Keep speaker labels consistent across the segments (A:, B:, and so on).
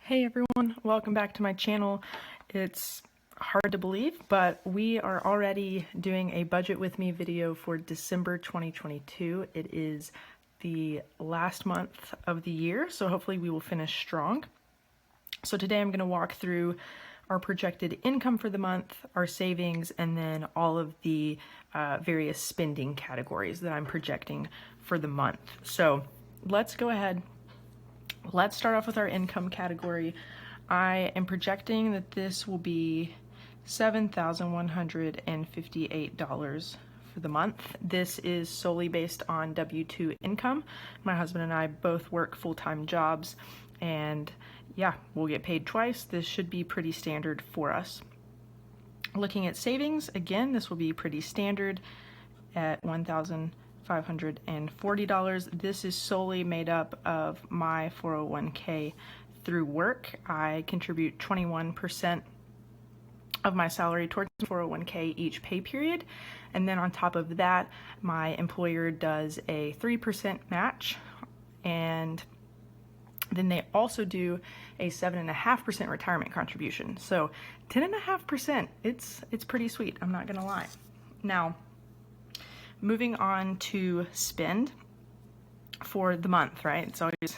A: Hey everyone, welcome back to my channel. It's hard to believe, but we are already doing a budget with me video for December 2022. It is the last month of the year, so hopefully we will finish strong. So today I'm going to walk through our projected income for the month, our savings, and then all of the various spending categories that I'm projecting for the month. So let's go ahead. Let's start off with our income category. I am projecting that this will be $7,158 for the month. This is solely based on W-2 income. My husband and I both work full-time jobs, and yeah, we'll get paid twice. This should be pretty standard for us. Looking at savings, again, this will be pretty standard at $1,540. This is solely made up of my 401k through work. I contribute 21% of my salary towards 401k each pay period. And then on top of that, my employer does a 3% match. And then they also do a 7.5% retirement contribution. So 10.5%, it's pretty sweet, I'm not gonna lie. Now, moving on to spend for the month, right? It's always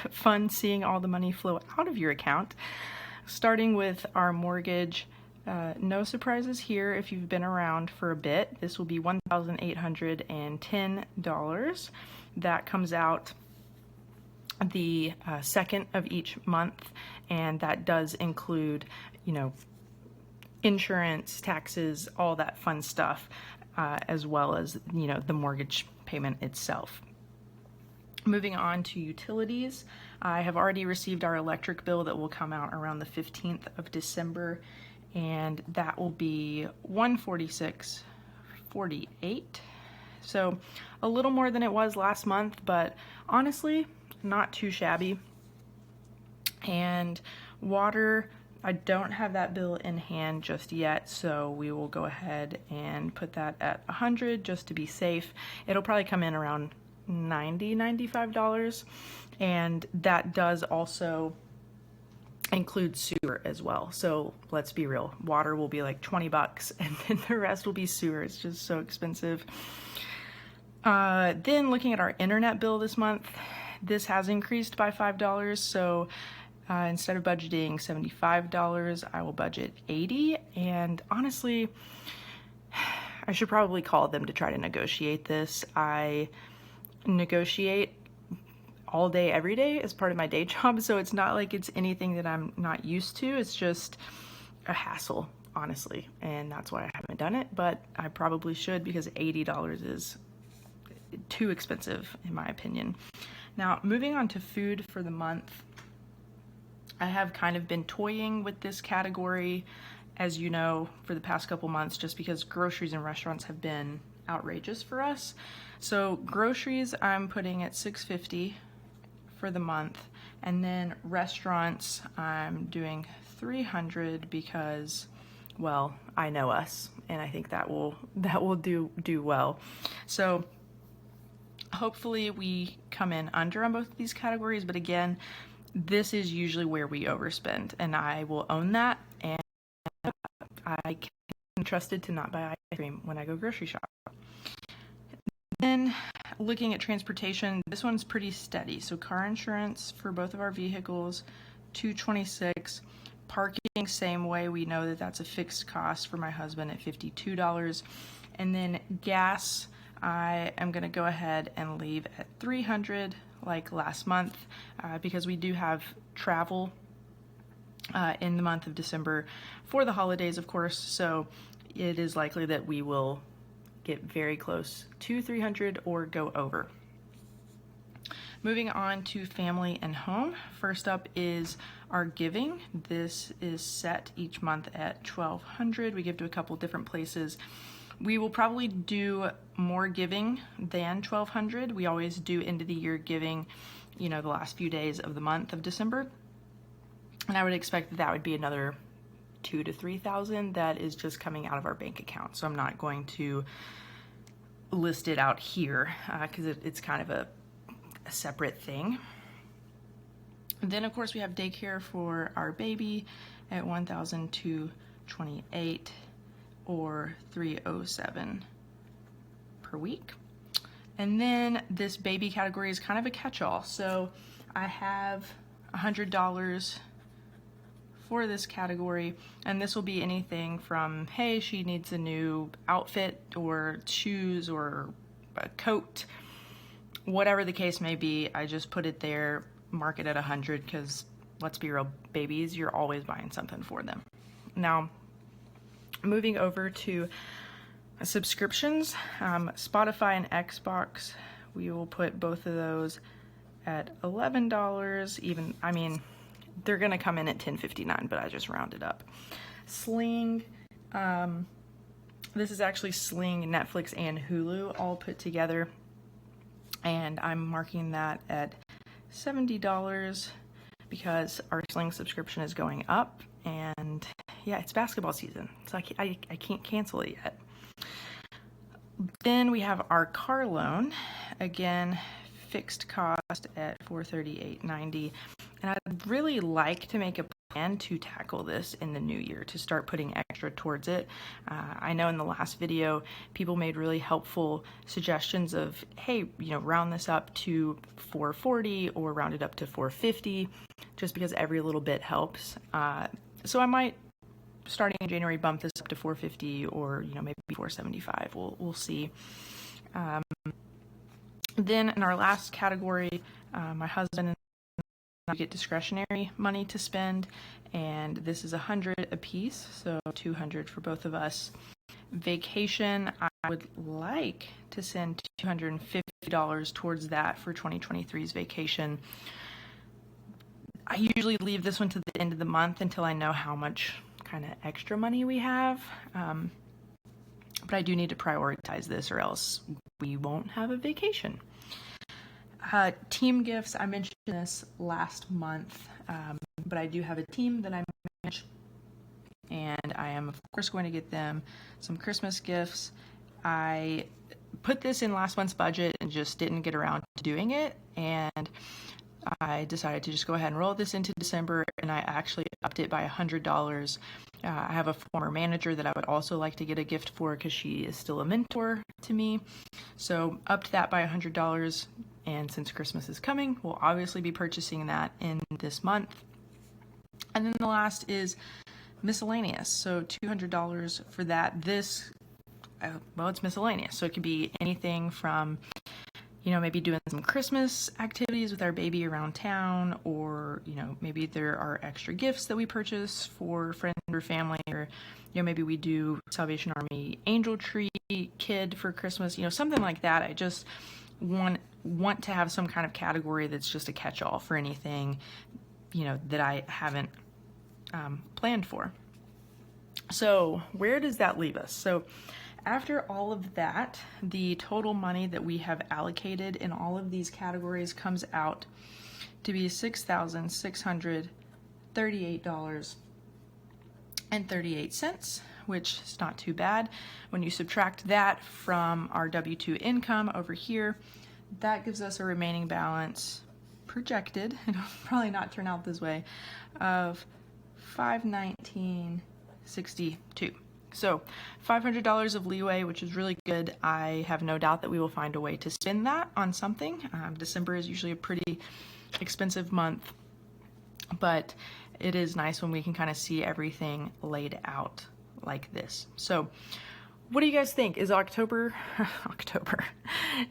A: fun seeing all the money flow out of your account. Starting with our mortgage, no surprises here if you've been around for a bit. This will be $1,810. That comes out the second of each month, and that does include, insurance, taxes, all that fun stuff. As well as, the mortgage payment itself. Moving on to utilities, I have already received our electric bill that will come out around the 15th of December, and that will be $146.48. So a little more than it was last month, but honestly, not too shabby. And water, I don't have that bill in hand just yet, so we will go ahead and put that at 100 just to be safe. It'll probably come in around $95, and that does also include sewer as well. So let's be real, water will be like 20 bucks and then the rest will be sewer. It's just so expensive. Then looking at our internet bill this month, this has increased by $5, so instead of budgeting $75, I will budget $80. And honestly, I should probably call them to try to negotiate this. I negotiate all day, every day as part of my day job, so it's not like it's anything that I'm not used to. It's just a hassle, honestly, and that's why I haven't done it, but I probably should, because $80 is too expensive in my opinion. Now, moving on to food for the month, I have kind of been toying with this category, as you know, for the past couple months, just because groceries and restaurants have been outrageous for us. So groceries, I'm putting at $6.50 for the month, and then restaurants, I'm doing $300 because, well, I know us, and I think that will do well. So hopefully we come in under on both of these categories, but again, this is usually where we overspend, and I will own that, and I can be trusted to not buy ice cream when I go grocery shop. Then looking at transportation, this one's pretty steady. So car insurance for both of our vehicles, $226. Parking, same way, we know that that's a fixed cost for my husband at $52. And then gas, I am gonna go ahead and leave at $300 like last month, because we do have travel in the month of December for the holidays, of course, so it is likely that we will get very close to $300 or go over. Moving on to family and home, first up is our giving. This is set each month at $1,200. We give to a couple different places. We will probably do more giving than $1,200. We always do end of the year giving, the last few days of the month of December. And I would expect that would be another $2,000 to $3,000 that is just coming out of our bank account. So I'm not going to list it out here because it's kind of a separate thing. And then of course we have daycare for our baby at $1,228 or $307 per week. And then this baby category is kind of a catch-all. So I have $100 for this category, and this will be anything from, hey, she needs a new outfit or shoes or a coat, whatever the case may be. I just put it there, mark it at 100, because let's be real, babies, you're always buying something for them. Now, moving over to subscriptions, Spotify and Xbox, we will put both of those at $11. Even, I mean, they're gonna come in at $10.59, but I just rounded up. Sling, this is actually Sling, Netflix, and Hulu all put together, and I'm marking that at $70 because our Sling subscription is going up, and yeah, it's basketball season, so I can't cancel it yet. Then we have our car loan, again, fixed cost at $438.90, and I'd really like to make a plan to tackle this in the new year, to start putting extra towards it. I know in the last video, people made really helpful suggestions of, hey, you know, round this up to $440 or round it up to $450, just because every little bit helps. So I might, starting in January, bump this up to $450 or, you know, maybe $475. We'll see. Then in our last category, my husband and I get discretionary money to spend, and this is $100 a piece, so $200 for both of us. Vacation, I would like to send $250 towards that for 2023's vacation. I usually leave this one to the end of the month until I know how much kind of extra money we have, but I do need to prioritize this or else we won't have a vacation. Team gifts, I mentioned this last month, but I do have a team that I manage, and I am of course going to get them some Christmas gifts. I put this in last month's budget and just didn't get around to doing it, and I decided to just go ahead and roll this into December, and I actually upped it by $100. I have a former manager that I would also like to get a gift for because she is still a mentor to me, so upped that by $100. And since Christmas is coming, we'll obviously be purchasing that in this month. And then the last is miscellaneous, so $200 for that. This, well, it's miscellaneous, so it could be anything from, you know, maybe doing some Christmas activities with our baby around town, or, you know, maybe there are extra gifts that we purchase for friends or family, or, you know, maybe we do Salvation Army angel tree kid for Christmas, you know, something like that. I just want to have some kind of category that's just a catch-all for anything, you know, that I haven't planned for. So where does that leave us? So after all of that, the total money that we have allocated in all of these categories comes out to be $6,638.38, which is not too bad. When you subtract that from our W-2 income over here, that gives us a remaining balance projected, it'll probably not turn out this way, of $519.62. So $500 of leeway, which is really good. I have no doubt that we will find a way to spend that on something. December is usually a pretty expensive month, but it is nice when we can kind of see everything laid out like this. So what do you guys think? Is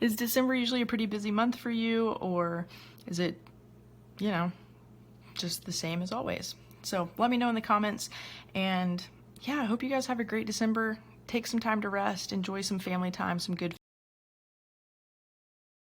A: is December usually a pretty busy month for you, or is it, you know, just the same as always? So let me know in the comments, and yeah, I hope you guys have a great December. Take some time to rest, enjoy some family time, some good